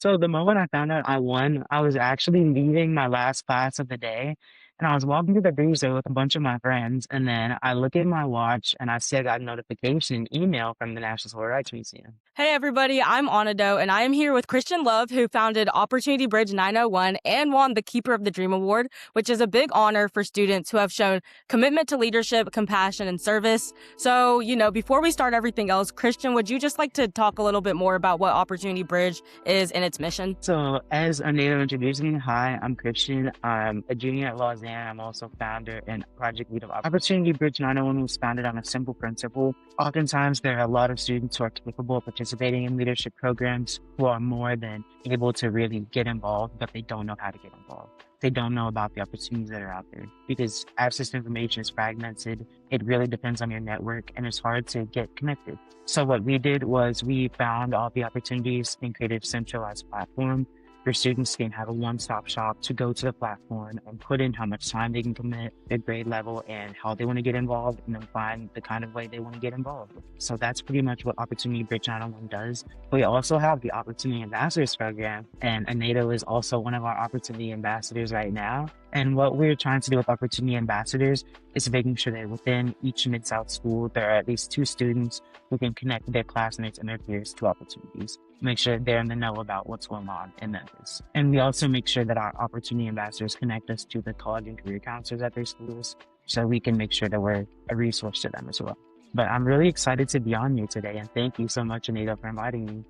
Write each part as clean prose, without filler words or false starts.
So the moment I found out I won, I was actually leaving my last class of the day, and I was walking through the breezer with a bunch of my friends, and then I look at my watch and I see I got a notification email from the National Civil Rights Museum. Hey everybody, I'm Onaedo, and I am here with Christian Love, who founded Opportunity Bridge 901 and won the Keeper of the Dream Award, which is a big honor for students who have shown commitment to leadership, compassion, and service. So, before we start everything else, Christian, would you just like to talk a little bit more about what Opportunity Bridge is and its mission? So as Onaedo introduced me, hi, I'm Christian. I'm a junior at Lausanne. I'm also founder and project lead of Opportunity Bridge 901 was founded on a simple principle. Oftentimes there are a lot of students who are capable of participating in leadership programs who are more than able to really get involved, but they don't know how to get involved. They don't know about the opportunities that are out there because access to information is fragmented. It really depends on your network and it's hard to get connected. So what we did was we found all the opportunities and created a centralized platform where students can have a one-stop shop to go to the platform and put in how much time they can commit, their grade level, and how they want to get involved, and then find the kind of way they want to get involved. So that's pretty much what Opportunity Bridge 901 does. We also have the Opportunity Ambassadors program, and Onaedo is also one of our Opportunity Ambassadors right now. And what we're trying to do with Opportunity Ambassadors is making sure that within each Mid-South school, there are at least 2 students who can connect their classmates and their peers to opportunities. Make sure they're in the know about what's going on in Memphis. And we also make sure that our Opportunity Ambassadors connect us to the college and career counselors at their schools so we can make sure that we're a resource to them as well. But I'm really excited to be on here today, and thank you so much, Onaedo, for inviting me.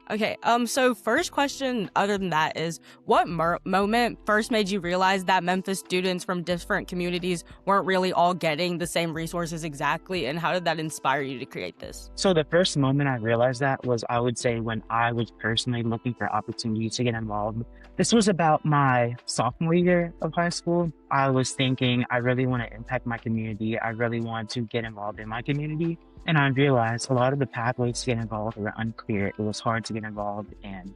Okay, so first question other than that is, what moment first made you realize that Memphis students from different communities weren't really all getting the same resources exactly, and how did that inspire you to create this? So the first moment I realized that was, I would say, when I was personally looking for opportunities to get involved. This was about my sophomore year of high school. I was thinking, I really want to impact my community. I really want to get involved in my community. And I realized a lot of the pathways to get involved were unclear. It was hard to get involved, and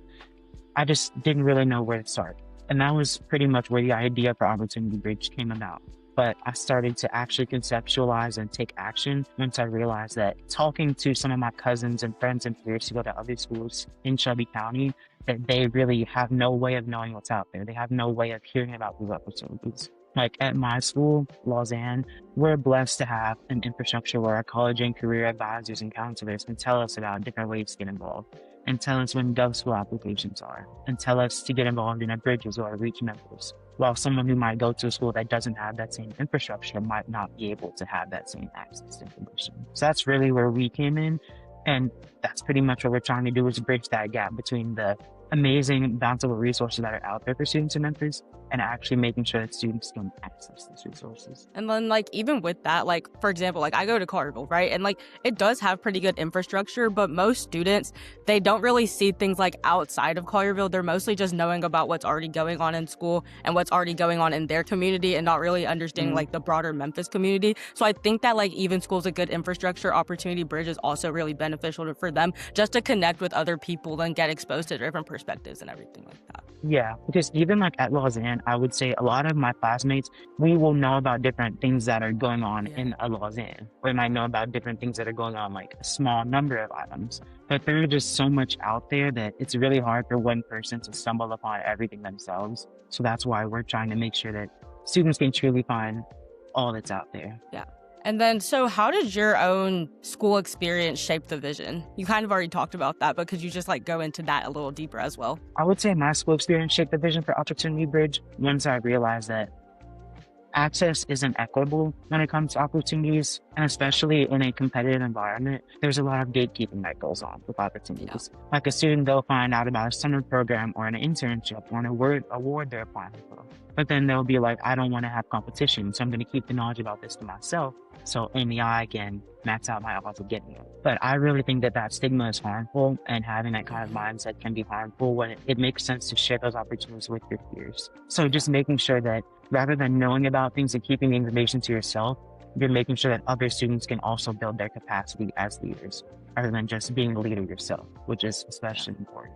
I just didn't really know where to start. And that was pretty much where the idea for Opportunity Bridge came about. But I started to actually conceptualize and take action once I realized that talking to some of my cousins and friends and peers who go to other schools in Shelby County, that they really have no way of knowing what's out there. They have no way of hearing about these opportunities. Like at my school, Lausanne, we're blessed to have an infrastructure where our college and career advisors and counselors can tell us about different ways to get involved, and tell us when Gov School applications are, and tell us to get involved in our bridges or reach Memphis. While someone who might go to a school that doesn't have that same infrastructure might not be able to have that same access to information. So that's really where we came in. And that's pretty much what we're trying to do, is bridge that gap between the amazing, bountiful resources that are out there for students in Memphis and actually making sure that students can access these resources. And then, even with that, for example, I go to Carterville, right? And, it does have pretty good infrastructure, but most students, they don't really see things, outside of Carterville. They're mostly just knowing about what's already going on in school and what's already going on in their community and not really understanding, the broader Memphis community. So I think that, even schools with good infrastructure, Opportunity Bridge is also really beneficial for them just to connect with other people and get exposed to different perspectives and everything like that. Yeah, because even at Lausanne, I would say a lot of my classmates, we will know about different things that are going on in a Lausanne. We might know about different things that are going on, like a small number of items. But there are just so much out there that it's really hard for one person to stumble upon everything themselves. So that's why we're trying to make sure that students can truly find all that's out there. Yeah. And then, so how did your own school experience shape the vision? You kind of already talked about that, but could you just go into that a little deeper as well? I would say my school experience shaped the vision for Opportunity Bridge once I realized that access isn't equitable when it comes to opportunities, and especially in a competitive environment, there's a lot of gatekeeping that goes on with opportunities. Yeah. Like a student, they'll find out about a summer program or an internship or an award they're applying for. But then they'll be like, I don't want to have competition, so I'm going to keep the knowledge about this to myself, so only I can max out my odds of getting it. But I really think that stigma is harmful, and having that kind of mindset can be harmful when it makes sense to share those opportunities with your peers. So just making sure that rather than knowing about things and keeping the information to yourself, you're making sure that other students can also build their capacity as leaders, rather than just being a leader yourself, which is especially important.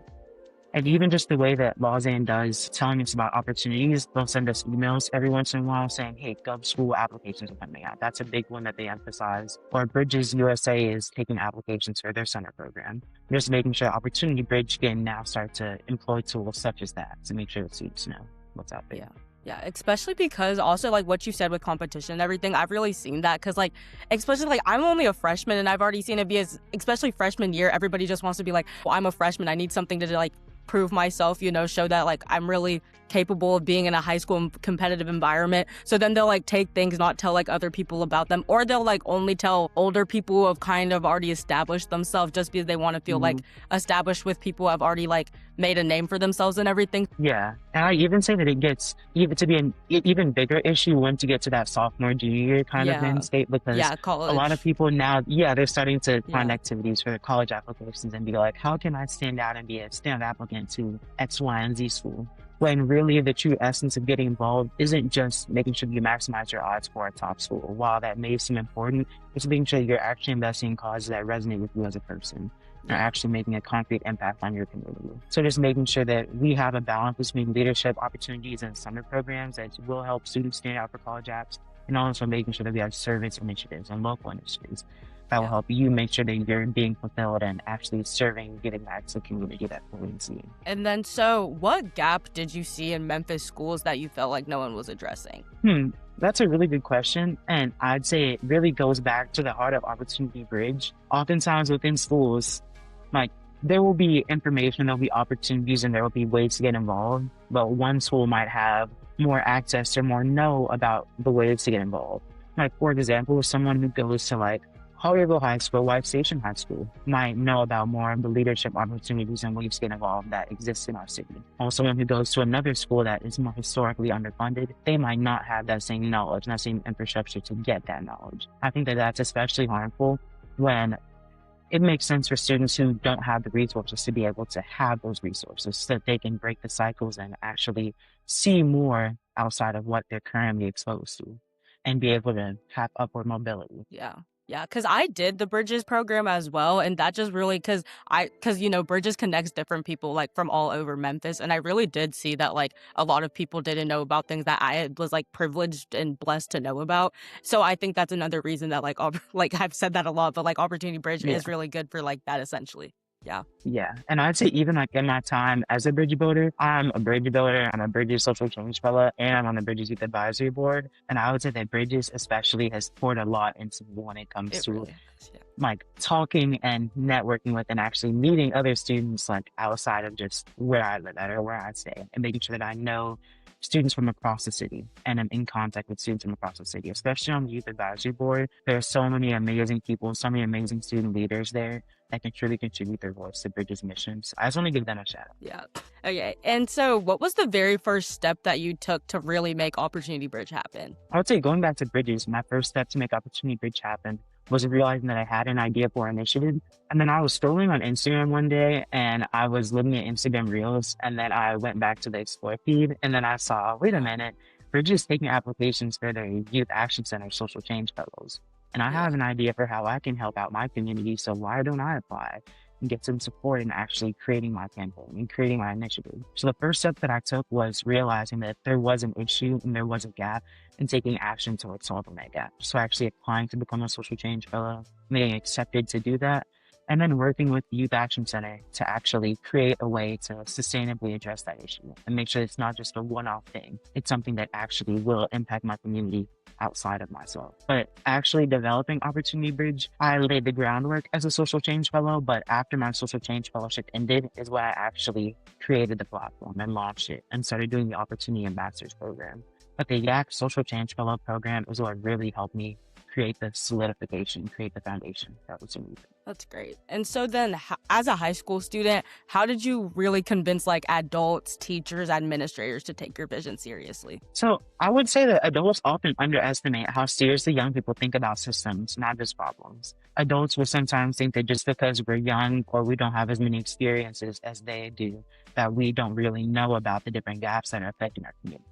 And even just the way that Lausanne does telling us about opportunities, they'll send us emails every once in a while saying, hey, Gov School applications are coming out. That's a big one that they emphasize. Or Bridges USA is taking applications for their center program. Just making sure Opportunity Bridge can now start to employ tools such as that to make sure the students know what's out there. Yeah. Yeah, especially because also like what you said with competition and everything, I've really seen that because like, especially like I'm only a freshman and I've already seen it be as, especially freshman year, everybody just wants to be like, well, I'm a freshman. I need something to like prove myself, show that like I'm really capable of being in a high school competitive environment. So then they'll like take things, not tell like other people about them, or they'll like only tell older people who have kind of already established themselves just because they want to feel like established with people who have already like made a name for themselves and everything. Yeah. And I even say that it gets even to be an even bigger issue once you get to that sophomore, junior year kind of end state, because a lot of people now, they're starting to find activities for their college applications and be like, how can I stand out and be a standout applicant to X, Y, and Z school? When really the true essence of getting involved isn't just making sure you maximize your odds for a top school. While that may seem important, it's making sure you're actually investing in causes that resonate with you as a person. Are actually making a concrete impact on your community. So just making sure that we have a balance between leadership opportunities and summer programs that will help students stand out for college apps, and also making sure that we have service initiatives and local initiatives that will help you make sure that you're being fulfilled and actually serving, giving back to the community that we see. And then, so what gap did you see in Memphis schools that you felt like no one was addressing? That's a really good question. And I'd say it really goes back to the heart of Opportunity Bridge. Oftentimes within schools, like there will be information, there'll be opportunities, and there will be ways to get involved. But one school might have more access or more know about the ways to get involved. Like, for example, someone who goes to like Collierville High School, White Station High School might know about more of the leadership opportunities and ways to get involved that exist in our city. Or someone who goes to another school that is more historically underfunded, they might not have that same knowledge, that same infrastructure to get that knowledge. I think that that's especially harmful when it makes sense for students who don't have the resources to be able to have those resources so that they can break the cycles and actually see more outside of what they're currently exposed to and be able to have upward mobility. Yeah, because I did the Bridges program as well, and that just really, because Bridges connects different people like from all over Memphis, and I really did see that like a lot of people didn't know about things that I was like privileged and blessed to know about. So I think that's another reason that like I've said that a lot, but like Opportunity Bridge is really good for like that essentially. Yeah. And I'd say even like in my time as a bridge builder, I'm a bridge builder, I'm a Bridges social change fellow, and I'm on the Bridges Youth Advisory Board. And I would say that Bridges especially has poured a lot into when it comes to like talking and networking with and actually meeting other students like outside of just where I live at or where I stay, and making sure that I know students from across the city and I'm in contact with students from across the city, especially on the Youth Advisory Board. There are so many amazing people, so many amazing student leaders there that can truly contribute their voice to Bridges' missions. I just want to give them a shout out. Yeah. Okay. And so what was the very first step that you took to really make Opportunity Bridge happen? I would say going back to Bridges, my first step to make Opportunity Bridge happen was realizing that I had an idea for an initiative. And then I was scrolling on Instagram one day and I was looking at Instagram Reels, and then I went back to the Explore feed and then I saw, wait a minute, Bridges taking applications for their Youth Action Center Social Change Fellows. And I have an idea for how I can help out my community, so why don't I apply and get some support in actually creating my campaign and creating my initiative? So the first step that I took was realizing that there was an issue and there was a gap, and taking action towards solving that gap. So actually applying to become a social change fellow, getting accepted to do that, and then working with the Youth Action Center to actually create a way to sustainably address that issue and make sure it's not just a one-off thing. It's something that actually will impact my community outside of myself. But actually developing Opportunity Bridge, I laid the groundwork as a social change fellow, but after my social change fellowship ended is when I actually created the platform and launched it and started doing the Opportunity Ambassadors program. But the YAC Social Change Fellow program is what really helped me create the solidification, create the foundation that was needed. That's great. And so then as a high school student, how did you really convince like adults, teachers, administrators to take your vision seriously? So I would say that adults often underestimate how seriously young people think about systems, not just problems. Adults will sometimes think that just because we're young or we don't have as many experiences as they do, that we don't really know about the different gaps that are affecting our community,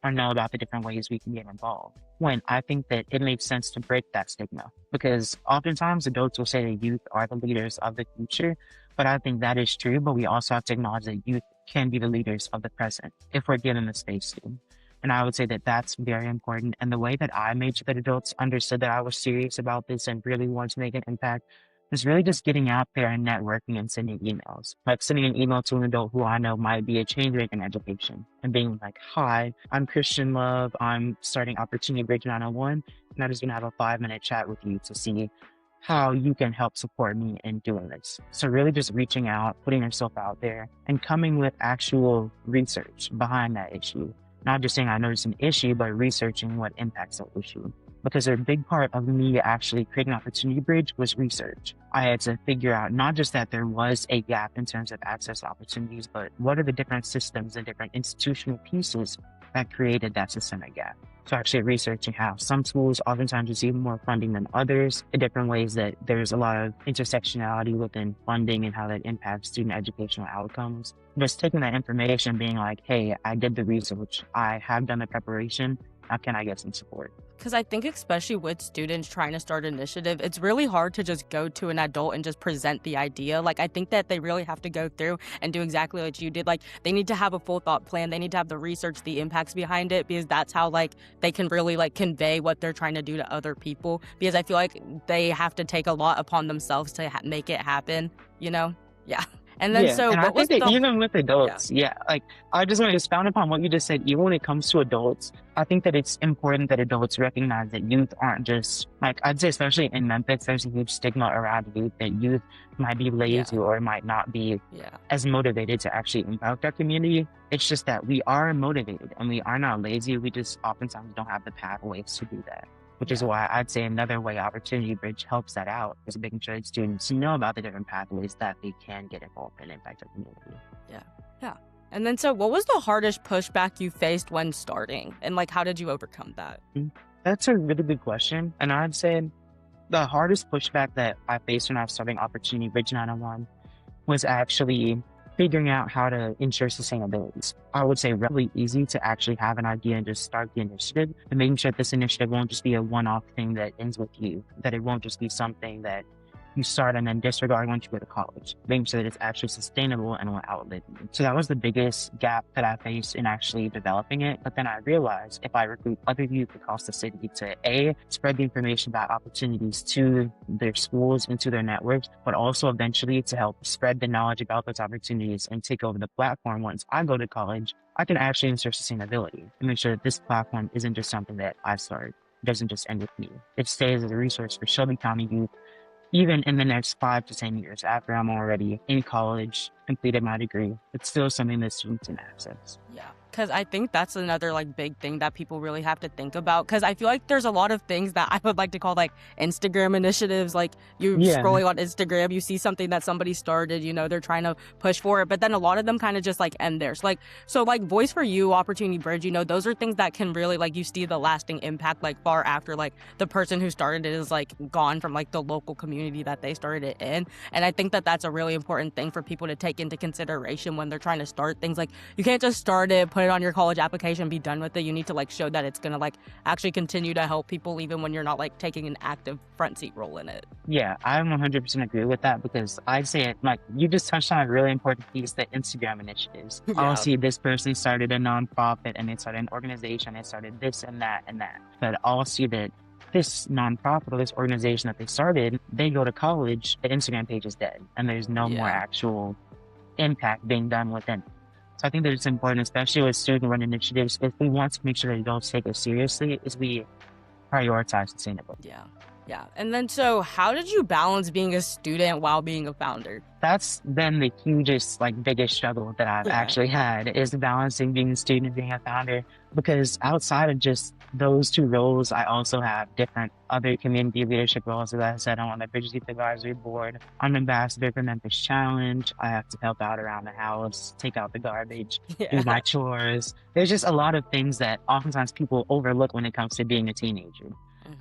or know about the different ways we can get involved. When I think that it makes sense to break that stigma, because oftentimes adults will say that youth are the leaders of the future, But I think that is true, but we also have to acknowledge that youth can be the leaders of the present if we're given the space to. And I would say that that's very important. And the way that I made sure that adults understood that I was serious about this and really wanted to make an impact was really just getting out there and networking and sending emails. Like sending an email to an adult who I know might be a change maker in education and being like, hi, I'm Christian Love. I'm starting Opportunity Bridge 901. And I'm just going to have a 5-minute chat with you to see how you can help support me in doing this. So really just reaching out, putting yourself out there and coming with actual research behind that issue. Not just saying I noticed an issue, but researching what impacts that issue. Because a big part of me actually creating Opportunity Bridge was research. I had to figure out not just that there was a gap in terms of access to opportunities, but what are the different systems and different institutional pieces that created that systemic gap. So actually researching how some schools oftentimes receive more funding than others, the different ways that there's a lot of intersectionality within funding and how that impacts student educational outcomes. Just taking that information and being like, hey, I did the research, I have done the preparation, how can I get some support? Because I think especially with students trying to start an initiative, it's really hard to just go to an adult and just present the idea. Like, I think that they really have to go through and do exactly what you did. Like, they need to have a full thought plan. They need to have the research, the impacts behind it, because that's how, like, they can really, like, convey what they're trying to do to other people. Because I feel like they have to take a lot upon themselves to make it happen, you know? Yeah. And then, so and I what was think that the... even with adults, like I just want to expound upon what you just said. Even when it comes to adults, I think that it's important that adults recognize that youth aren't just like, I'd say, especially in Memphis, there's a huge stigma around youth that youth might be lazy or might not be as motivated to actually impact our community. It's just that we are motivated and we are not lazy. We just oftentimes don't have the pathways to do that. Which is why I'd say another way Opportunity Bridge helps that out is making sure that students know about the different pathways that they can get involved and impact their community. Yeah. And then, so what was the hardest pushback you faced when starting? And like, how did you overcome that? That's a really good question. And I'd say the hardest pushback that I faced when I was starting Opportunity Bridge 901 was actually figuring out how to ensure sustainability. I would say really easy to actually have an idea and just start the initiative and making sure that this initiative won't just be a one-off thing that ends with you, that it won't just be something that you start and then disregard once you go to college, making sure that it's actually sustainable and will outlive you. So that was the biggest gap that I faced in actually developing it. But then I realized if I recruit other youth across the city to spread the information about opportunities to their schools and to their networks, but also eventually to help spread the knowledge about those opportunities and take over the platform once I go to college, I can actually ensure sustainability and make sure that this platform isn't just something that I start. It doesn't just end with me. It stays as a resource for Shelby County youth even in the next 5 to 10 years after I'm already in college, completed my degree. It's still something that students can access. Yeah, because I think that's another like big thing that people really have to think about, because I feel like there's a lot of things that I would like to call like Instagram initiatives. Like you scrolling on Instagram, you see something that somebody started, you know, they're trying to push for it, but then a lot of them kind of just like end there. So like Voice for You, Opportunity Bridge, you know, those are things that can really like you see the lasting impact like far after like the person who started it is like gone from like the local community that they started it in. And I think that that's a really important thing for people to take into consideration when they're trying to start things. Like you can't just start it, put it on your college application, be done with it. You need to like show that it's gonna like actually continue to help people even when you're not like taking an active front seat role in it. Yeah, I 100% agree with that, because I'd say it like you just touched on a really important piece, the Instagram initiatives. I'll see this person started a nonprofit and they started an organization, they started this and that and that. But I'll see that this nonprofit or this organization that they started, they go to college, the Instagram page is dead and there's no more actual impact being done within it. So I think that it's important, especially with student-run initiatives, if we want to make sure that adults take it seriously, is we prioritize sustainability. Yeah. And then, so how did you balance being a student while being a founder? That's been the hugest, like, biggest struggle that I've actually had, is balancing being a student and being a founder. Because outside of just those two roles, I also have different other community leadership roles. As I said, I'm on the Bridges Youth Advisory Board. I'm an ambassador for Memphis Challenge. I have to help out around the house, take out the garbage, do my chores. There's just a lot of things that oftentimes people overlook when it comes to being a teenager.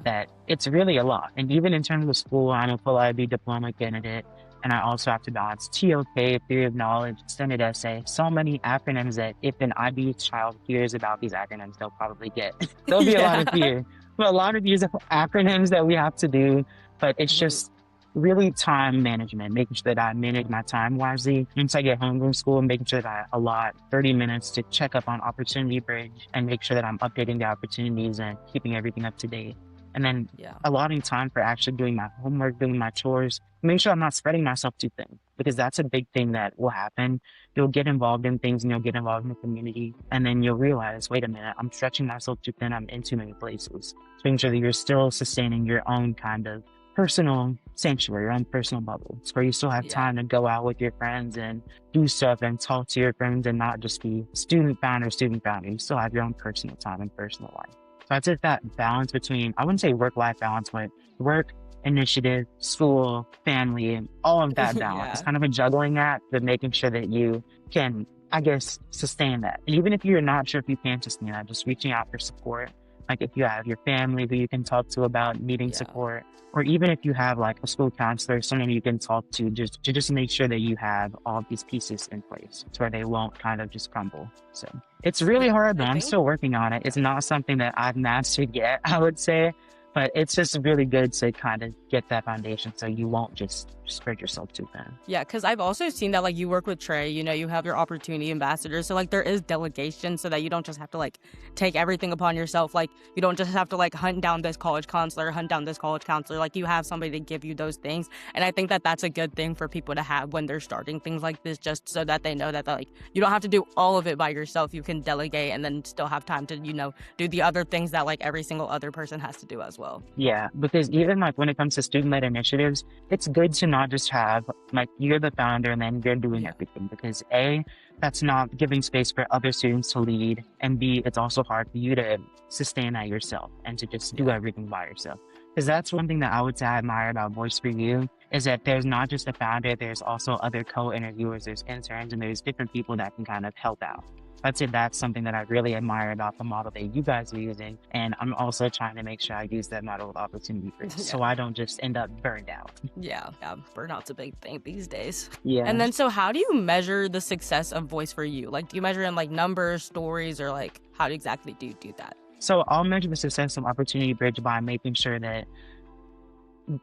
That it's really a lot. And even in terms of school, I'm a full IB diploma candidate, and I also have to balance TOK, theory of knowledge, extended essay, so many acronyms that if an IB child hears about these acronyms, they'll probably get. There'll be a lot of fear. But a lot of these acronyms that we have to do, but it's just really time management, making sure that I manage my time wisely. Once I get home from school, making sure that I allot 30 minutes to check up on Opportunity Bridge and make sure that I'm updating the opportunities and keeping everything up to date. And then Yeah. allotting time for actually doing my homework, doing my chores, make sure I'm not spreading myself too thin, because that's a big thing that will happen. You'll get involved in things and you'll get involved in the community, and then you'll realize, wait a minute, I'm stretching myself too thin. I'm in too many places. So making sure that you're still sustaining your own kind of personal sanctuary, your own personal bubble. It's where you still have Yeah. time to go out with your friends and do stuff and talk to your friends and not just be student founder, student founder. You still have your own personal time and personal life. So I'd say that balance between, I wouldn't say work-life balance, but work, initiative, school, family, and all of that balance. Yeah. It's kind of a juggling act, but making sure that you can, I guess, sustain that. And even if you're not sure if you can sustain that, just reaching out for support. Like if you have your family who you can talk to about needing Yeah. support, or even if you have like a school counselor, someone you can talk to just make sure that you have all of these pieces in place to where they won't kind of just crumble. So it's really hard though. I I'm think still working on it. It's not something that I've mastered yet, I would say, but it's just really good to kind of get that foundation so you won't just spread yourself too thin. Yeah, because I've also seen that, like, you work with Trey, you know, you have your opportunity ambassadors. So, like, there is delegation so that you don't just have to, like, take everything upon yourself. Like, you don't just have to, like, hunt down this college counselor, hunt down this college counselor. Like, you have somebody to give you those things. And I think that that's a good thing for people to have when they're starting things like this, just so that they know that, like, you don't have to do all of it by yourself. You can delegate and then still have time to, you know, do the other things that, like, every single other person has to do as well. Yeah, because even like when it comes to student-led initiatives, it's good to not just have like you're the founder and then you're doing Yeah. everything, because A, that's not giving space for other students to lead, and B, it's also hard for you to sustain that yourself and to just do Yeah. everything by yourself. Because that's one thing that I would say I admire about Voice for You, is that there's not just a founder, there's also other co-interviewers, there's interns, and there's different people that can kind of help out. I'd say that's something that I really admire about the model that you guys are using. And I'm also trying to make sure I use that model with Opportunity Bridge so I don't just end up burned out. Yeah, burnout's a big thing these days. Yeah. And then, so how do you measure the success of Voice for You? Like, do you measure in like numbers, stories, or like how exactly do you do that? So I'll measure the success of Opportunity Bridge by making sure that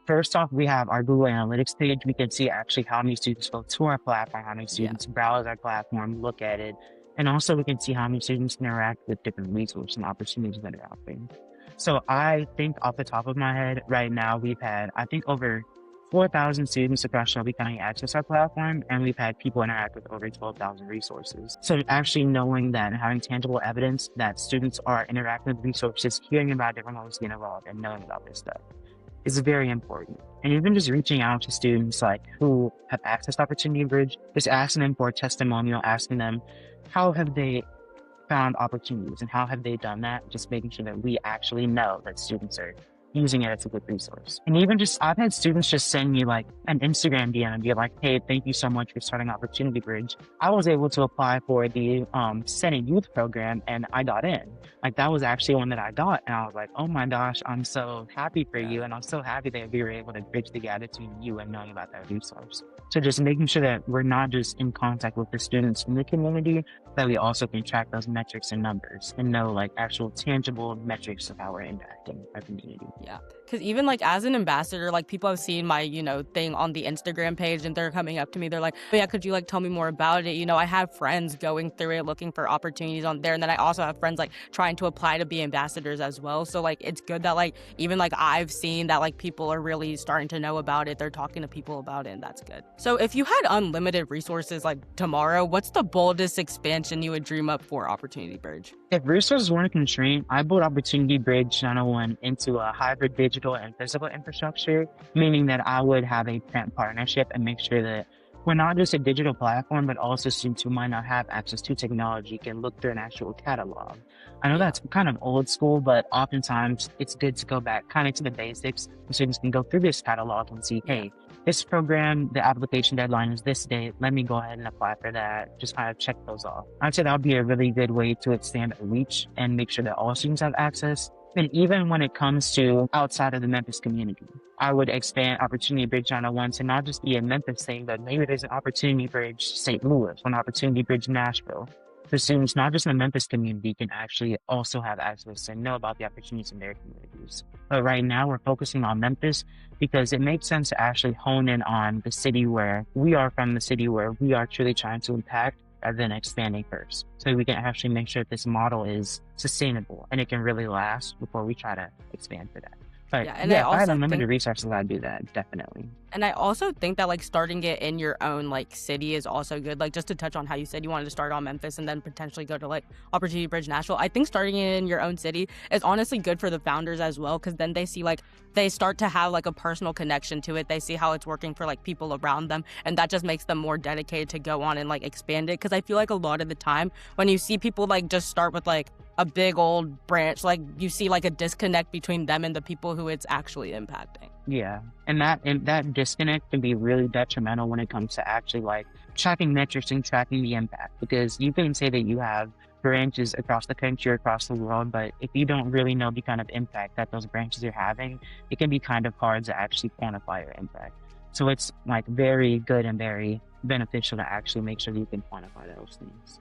first off, we have our Google Analytics page. We can see actually how many students go to our platform, how many students browse our platform, look at it. And also we can see how many students interact with different resources and opportunities that are out there. So I think off the top of my head, right now, we've had, I think, over 4,000 students across Shelby County access our platform, and we've had people interact with over 12,000 resources. So actually knowing that and having tangible evidence that students are interacting with resources, hearing about different ways to get involved, and knowing about this stuff is very important. And even just reaching out to students like who have accessed Opportunity Bridge, just asking them for a testimonial, asking them how have they found opportunities and how have they done that, just making sure that we actually know that students are using it as a good resource. And even just, I've had students just send me like an Instagram DM and be like, hey, thank you so much for starting Opportunity Bridge. I was able to apply for the Senate Youth Program and I got in. Like that was actually one that I got. And I was like, oh my gosh, I'm so happy for you. And I'm so happy that we were able to bridge the gap between you and knowing about that resource. So just making sure that we're not just in contact with the students in the community, that we also can track those metrics and numbers and know like actual tangible metrics of how we're impacting our community. Yeah, because even like as an ambassador, like people have seen my, you know, thing on the Instagram page and they're coming up to me. They're like, oh, yeah, could you like tell me more about it? You know, I have friends going through it, looking for opportunities on there. And then I also have friends like trying to apply to be ambassadors as well. So like, it's good that like, even like I've seen that like people are really starting to know about it. They're talking to people about it, and that's good. So if you had unlimited resources like tomorrow, what's the boldest expansion you would dream up for Opportunity Bridge? If resources weren't a constraint, I built Opportunity Bridge 901 into a hybrid digital and physical infrastructure, meaning that I would have a partnership and make sure that we're not just a digital platform, but also students who might not have access to technology can look through an actual catalog. I know that's kind of old school, but oftentimes it's good to go back kind of to the basics. The students can go through this catalog and see, hey, this program, the application deadline is this date. Let me go ahead and apply for that. Just kind of check those off. I'd say that would be a really good way to expand our reach and make sure that all students have access. And even when it comes to outside of the Memphis community, I would expand Opportunity Bridge 901 to not just be a Memphis thing, but maybe there's an Opportunity Bridge St. Louis, an Opportunity Bridge Nashville. the students, not just in the Memphis community, can actually also have access and know about the opportunities in their communities. But right now, we're focusing on Memphis because it makes sense to actually hone in on the city where we are from, the city where we are truly trying to impact, rather than expanding first. So we can actually make sure that this model is sustainable and it can really last before we try to expand for that. But Yeah, and I yeah, if I had also unlimited think resources, I'd do that, definitely. And I also think that like starting it in your own like city is also good. Like just to touch on how you said you wanted to start on Memphis and then potentially go to like Opportunity Bridge Nashville. I think starting it in your own city is honestly good for the founders as well, because then they see like they start to have like a personal connection to it. They see how it's working for like people around them, and that just makes them more dedicated to go on and like expand it. Because I feel like a lot of the time when you see people like just start with like a big old branch, like you see like a disconnect between them and the people who it's actually impacting. Yeah. And that disconnect can be really detrimental when it comes to actually like tracking metrics and tracking the impact. Because you can say that you have branches across the country or across the world, but if you don't really know the kind of impact that those branches are having, it can be kind of hard to actually quantify your impact. So it's like very good and very beneficial to actually make sure that you can quantify those things.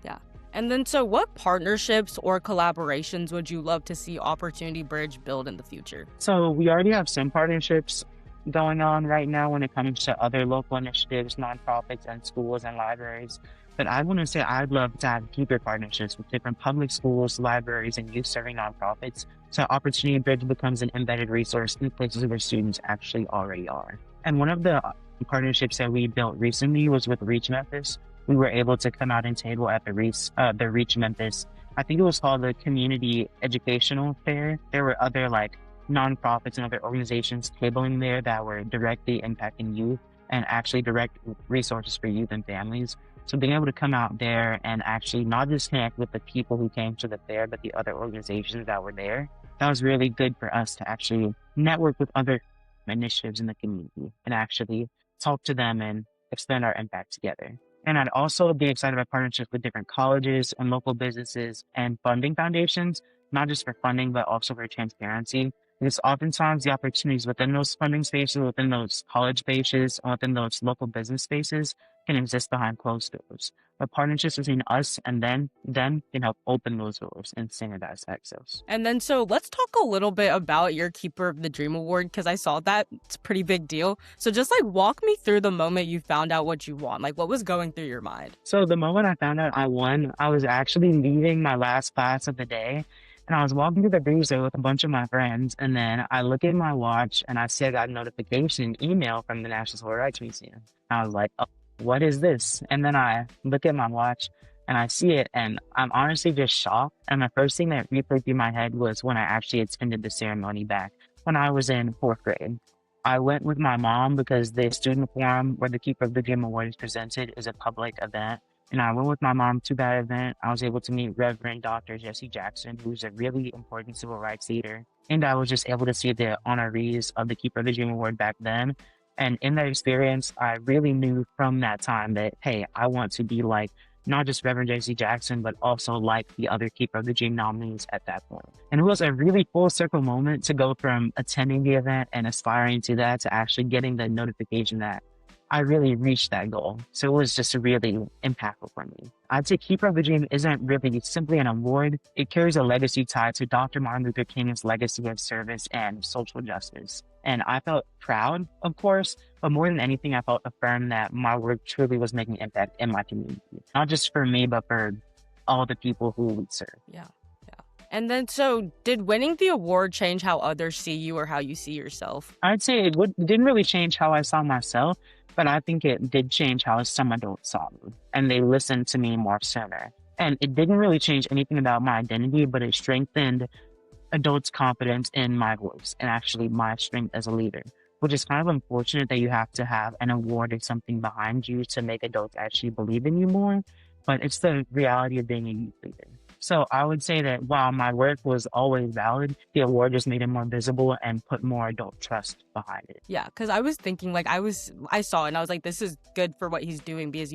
Yeah. And then, so what partnerships or collaborations would you love to see Opportunity Bridge build in the future? So we already have some partnerships going on right now when it comes to other local initiatives, nonprofits, and schools and libraries. But I want to say I'd love to have deeper partnerships with different public schools, libraries, and youth-serving nonprofits, so Opportunity Bridge becomes an embedded resource in places where students actually already are. And one of the partnerships that we built recently was with Reach Memphis. We were able to come out and table at the Reach Memphis. I think it was called the Community Educational Fair. There were other like nonprofits and other organizations tabling there that were directly impacting youth and actually direct resources for youth and families. So being able to come out there and actually not just connect with the people who came to the fair, but the other organizations that were there, that was really good for us to actually network with other initiatives in the community and actually talk to them and expand our impact together. And I'd also be excited about partnerships with different colleges and local businesses and funding foundations, not just for funding, but also for transparency. Because oftentimes the opportunities within those funding spaces, within those college spaces, or within those local business spaces can exist behind closed doors. But partnerships between us and them can help open those doors and standardize access. And then, so let's talk a little bit about your Keeper of the Dream Award, because I saw that it's a pretty big deal. So just like walk me through the moment you found out what you won. Like what was going through your mind? So the moment I found out I won, I was actually leaving my last class of the day. And I was walking through the breezeway with a bunch of my friends, and then I look at my watch and I see I got a notification email from the National Civil Rights Museum. I was like, oh, what is this? And then I look at my watch and I see it, and I'm honestly just shocked. And the first thing that replayed through my head was when I actually attended the ceremony back when I was in fourth grade. I went with my mom because the student forum where the Keeper of the Dream Award is presented is a public event. And I went with my mom to that event. I was able to meet Reverend Dr. Jesse Jackson, who's a really important civil rights leader. And I was just able to see the honorees of the Keeper of the Dream Award back then. And in that experience, I really knew from that time that, hey, I want to be like not just Reverend Jesse Jackson, but also like the other Keeper of the Dream nominees at that point. And it was a really full circle moment to go from attending the event and aspiring to that to actually getting the notification that I really reached that goal. So it was just really impactful for me. I'd say Keeper of the Dream isn't really simply an award. It carries a legacy tied to Dr. Martin Luther King's legacy of service and social justice. And I felt proud, of course, but more than anything, I felt affirmed that my work truly was making an impact in my community. Not just for me, but for all the people who we serve. Yeah. And then, so did winning the award change how others see you or how you see yourself? I'd say it didn't really change how I saw myself, but I think it did change how some adults saw me, and they listened to me more sooner. And it didn't really change anything about my identity, but it strengthened adults' confidence in my voice and actually my strength as a leader, which is kind of unfortunate that you have to have an award or something behind you to make adults actually believe in you more, but it's the reality of being a youth leader. So I would say that while my work was always valid, the award just made it more visible and put more adult trust behind it. Yeah, because I was thinking, like, I saw it and I was like, this is good for what he's doing because,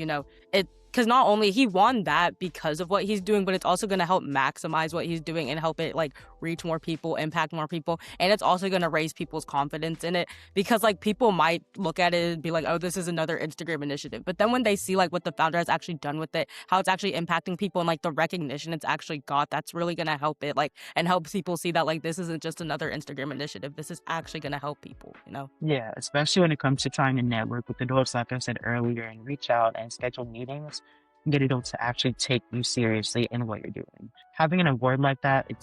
it because not only he won that because of what he's doing, but it's also going to help maximize what he's doing and help it like reach more people, impact more people. And it's also going to raise people's confidence in it, because like people might look at it and be like, oh, this is another Instagram initiative. But then when they see like what the founder has actually done with it, how it's actually impacting people and like the recognition it's actually got, that's really going to help it like and help people see that like this isn't just another Instagram initiative. This is actually going to help people, you know? Yeah, especially when it comes to trying to network with adults, like I said earlier, and reach out and schedule meetings, get adults to actually take you seriously in what you're doing. Having an award like that, it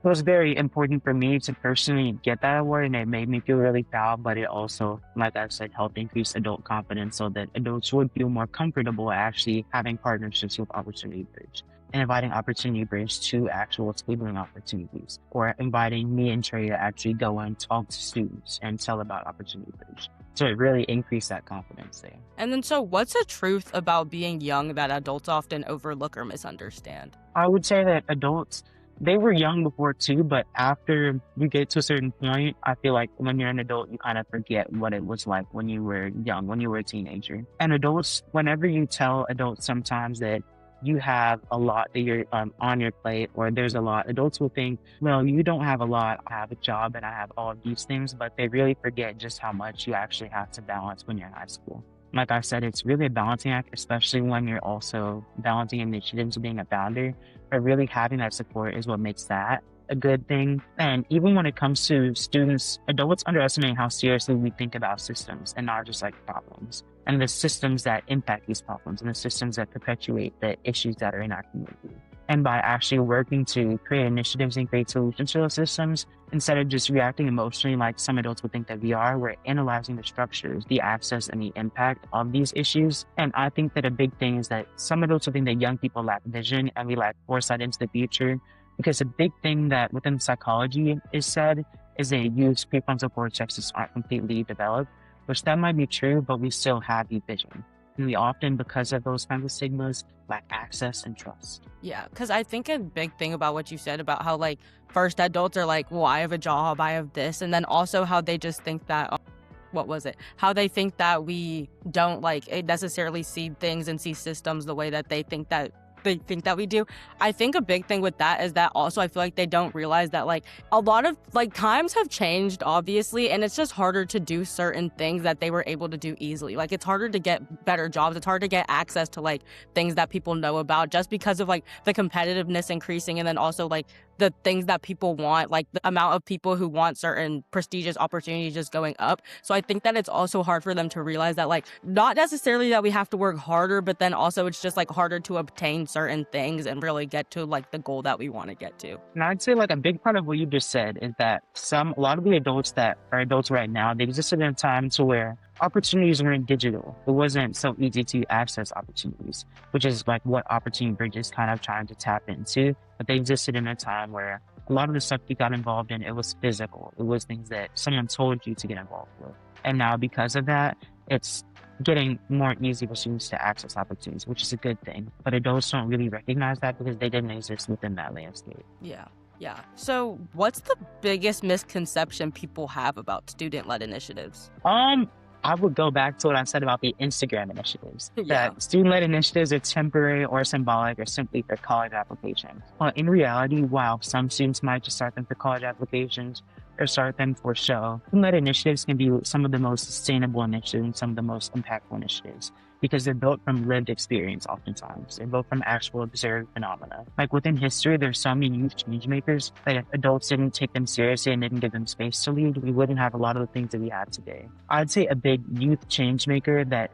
was very important for me to personally get that award, and it made me feel really proud, but it also, like I said, helped increase adult confidence so that adults would feel more comfortable actually having partnerships with Opportunity Bridge and inviting Opportunity Bridge to actual schooling opportunities, or inviting me and Trey to actually go and talk to students and tell about Opportunity Bridge. So it really increased that confidence there. And then, so what's the truth about being young that adults often overlook or misunderstand? I would say that adults, they were young before too, but after you get to a certain point, I feel like when you're an adult, you kind of forget what it was like when you were young, when you were a teenager. And adults, whenever you tell adults sometimes that you have a lot that you're on your plate, or there's a lot, adults will think, well, you don't have a lot. I have a job and I have all of these things, but they really forget just how much you actually have to balance when you're in high school. Like I said, it's really a balancing act, especially when you're also balancing initiatives of being a founder. But really having that support is what makes that a good thing. And even when it comes to students, adults underestimate how seriously we think about systems and not just like problems, and the systems that impact these problems and the systems that perpetuate the issues that are in our community. And by actually working to create initiatives and create solutions to those systems, instead of just reacting emotionally like some adults would think that we are, we're analyzing the structures, the access, and the impact of these issues. And I think that a big thing is that some adults will think that young people lack vision and we lack foresight into the future, because a big thing that within psychology is said is that youth's prefrontal cortexes aren't completely developed, which that might be true, but we still have the vision. And we often, because of those kinds of stigmas, lack access and trust. Yeah, because I think a big thing about what you said about how like first adults are like, well, I have a job, I have this, and then also how they just think that what was it? How they think that we don't like necessarily see things and see systems the way that they think that we do. I think a big thing with that is that also I feel like they don't realize that like a lot of like times have changed obviously, and it's just harder to do certain things that they were able to do easily. Like it's harder to get better jobs, it's hard to get access to like things that people know about just because of like the competitiveness increasing, and then also like the things that people want, like the amount of people who want certain prestigious opportunities just going up. So I think that it's also hard for them to realize that like not necessarily that we have to work harder, but then also it's just like harder to obtain certain things and really get to like the goal that we want to get to. And I'd say like a big part of what you just said is that a lot of the adults that are adults right now, they existed in a time to where opportunities weren't digital. It wasn't so easy to access opportunities, which is like what Opportunity Bridge is kind of trying to tap into. But they existed in a time where a lot of the stuff you got involved in, it was physical. It was things that someone told you to get involved with. And now because of that, it's getting more easy for students to access opportunities, which is a good thing. But adults don't really recognize that because they didn't exist within that landscape. Yeah. So what's the biggest misconception people have about student-led initiatives? I would go back to what I said about the Instagram initiatives. Yeah. That student-led initiatives are temporary or symbolic or simply for college applications. Well, in reality, while some students might just start them for college applications or start them for show, student-led initiatives can be some of the most sustainable initiatives and some of the most impactful initiatives, because they're built from lived experience oftentimes. They're built from actual observed phenomena. Like within history, there's so many youth change makers that if adults didn't take them seriously and didn't give them space to lead, we wouldn't have a lot of the things that we have today. I'd say a big youth change maker that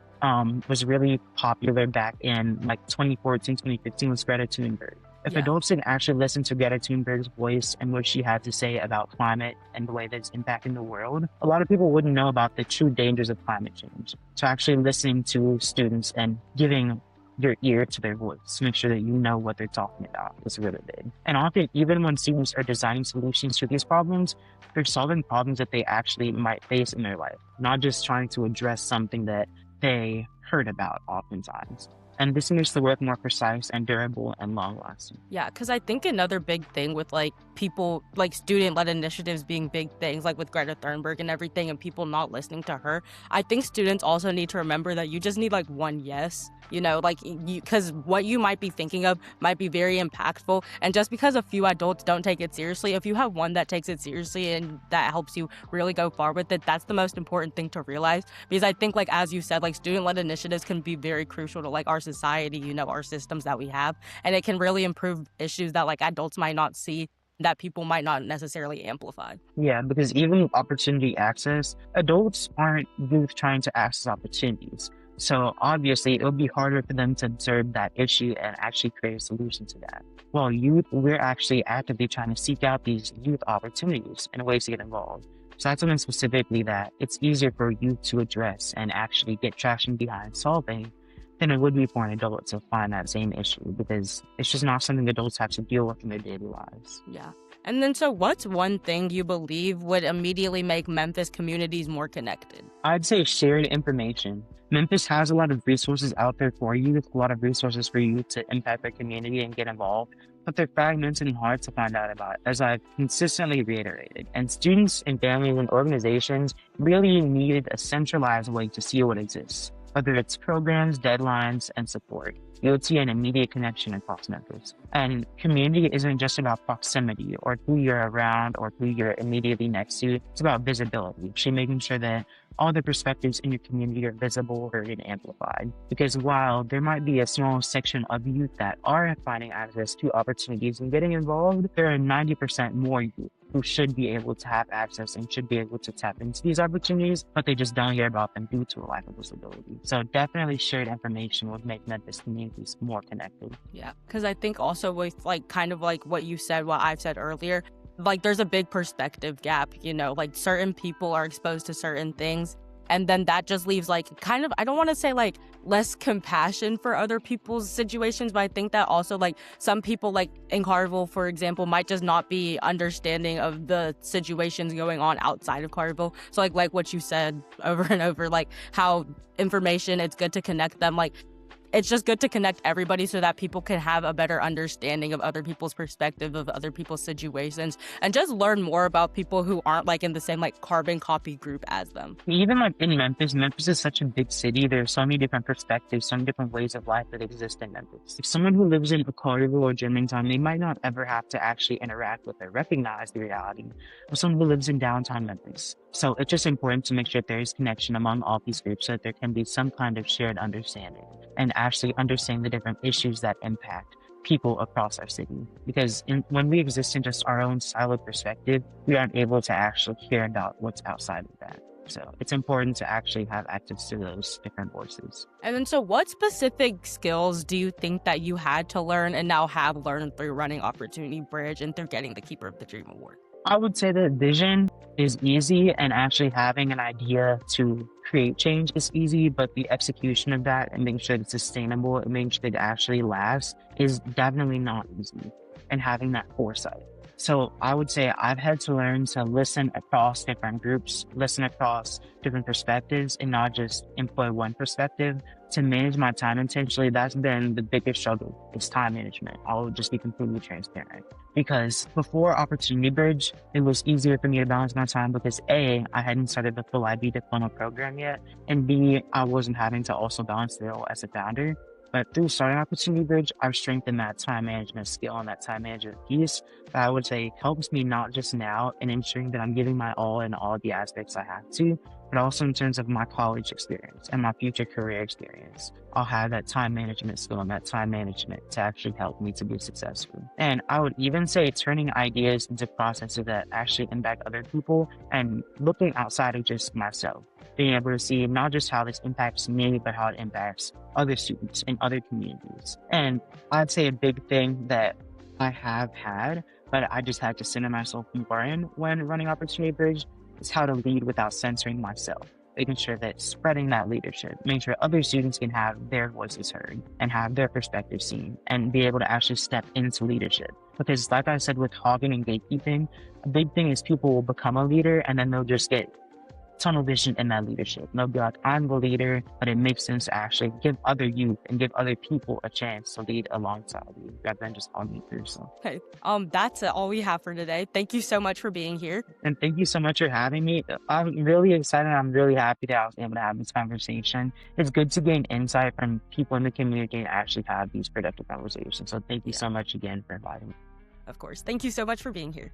was really popular back in like 2014, 2015 was Greta Thunberg. If adults didn't actually listen to Greta Thunberg's voice and what she had to say about climate and the way that it's impacting the world, a lot of people wouldn't know about the true dangers of climate change. So actually listening to students and giving your ear to their voice to make sure that you know what they're talking about is really big. And often, even when students are designing solutions to these problems, they're solving problems that they actually might face in their life, not just trying to address something that they heard about oftentimes. And this makes the work more precise and durable and long lasting. Yeah, because I think another big thing with like people, like student-led initiatives being big things, like with Greta Thunberg and everything, and people not listening to her, I think students also need to remember that you just need like one yes, like because what you might be thinking of might be very impactful. And just because a few adults don't take it seriously, if you have one that takes it seriously and that helps you really go far with it, that's the most important thing to realize. Because I think, like, as you said, like student-led initiatives can be very crucial to like our society, our systems that we have, and it can really improve issues that like adults might not see, that people might not necessarily amplify. Yeah, because even with opportunity access, adults aren't youth trying to access opportunities. So obviously, it would be harder for them to observe that issue and actually create a solution to that. While youth, we're actually actively trying to seek out these youth opportunities and ways to get involved. So that's something specifically that it's easier for youth to address and actually get traction behind solving than it would be for an adult to find that same issue, because it's just not something adults have to deal with in their daily lives. Yeah. And then, so what's one thing you believe would immediately make Memphis communities more connected? I'd say shared information. Memphis has a lot of resources out there for youth, a lot of resources for youth to impact their community and get involved, but they're fragmented and hard to find out about, as I've consistently reiterated. And students and families and organizations really needed a centralized way to see what exists. Whether it's programs, deadlines, and support, you'll see an immediate connection across Memphis. And community isn't just about proximity or who you're around or who you're immediately next to. It's about visibility, actually making sure that all the perspectives in your community are visible, heard, and amplified. Because while there might be a small section of youth that are finding access to opportunities and getting involved, there are 90% more youth who should be able to have access and should be able to tap into these opportunities, but they just don't hear about them due to a lack of visibility. So definitely shared information would make Memphis communities more connected. Yeah, because I think also with like kind of like what you said, what I've said earlier, like there's a big perspective gap, like certain people are exposed to certain things. And then that just leaves like kind of, I don't want to say like less compassion for other people's situations, but I think that also like some people like in Carville, for example, might just not be understanding of the situations going on outside of Carville. So like what you said over and over, like how information, it's good to connect them. Like it's just good to connect everybody so that people can have a better understanding of other people's perspective, of other people's situations, and just learn more about people who aren't like in the same like carbon copy group as them. Even like in Memphis is such a big city. There's so many different perspectives, so many different ways of life that exist in Memphis. If someone who lives in Onaedo or Germantown, they might not ever have to actually interact with or recognize the reality of someone who lives in downtown Memphis. So it's just important to make sure there is connection among all these groups so that there can be some kind of shared understanding and actually understand the different issues that impact people across our city. Because when we exist in just our own siloed perspective, we aren't able to actually hear about what's outside of that. So it's important to actually have access to those different voices. And then, so what specific skills do you think that you had to learn and now have learned through running Opportunity Bridge and through getting the Keeper of the Dream Award? I would say that vision is easy and actually having an idea to create change is easy, but the execution of that and making sure it's sustainable and making sure it actually lasts is definitely not easy, and having that foresight. So I would say I've had to learn to listen across different groups, listen across different perspectives, and not just employ one perspective. To manage my time intentionally, that's been the biggest struggle, is time management. I'll just be completely transparent. Because before Opportunity Bridge, it was easier for me to balance my time because A, I hadn't started the full IB diploma program yet, and B, I wasn't having to also balance the role as a founder. But through starting Opportunity Bridge, I've strengthened that time management skill and that time management piece that I would say helps me not just now in ensuring that I'm giving my all in all the aspects I have to, but also in terms of my college experience and my future career experience. I'll have that time management skill and that time management to actually help me to be successful. And I would even say turning ideas into processes that actually impact other people and looking outside of just myself. Being able to see not just how this impacts me, but how it impacts other students in other communities. And I'd say a big thing that I have had, but I just had to center myself more in when running Opportunity Bridge, is how to lead without censoring myself. Making sure that spreading that leadership, making sure other students can have their voices heard and have their perspective seen and be able to actually step into leadership. Because like I said, with hogging and gatekeeping, a big thing is people will become a leader and then they'll just get tunnel vision in that leadership. They'll be like, I'm the leader, but it makes sense to actually give other youth and give other people a chance to lead alongside you rather than just on you through. So, Okay. That's all we have for today. Thank you so much for being here. and thank you so much for having me. I'm really excited. I'm really happy that I was able to have this conversation. It's good to gain insight from people in the community and actually have these productive conversations. So thank you Yeah, so much again for inviting me. of course. Thank you so much for being here.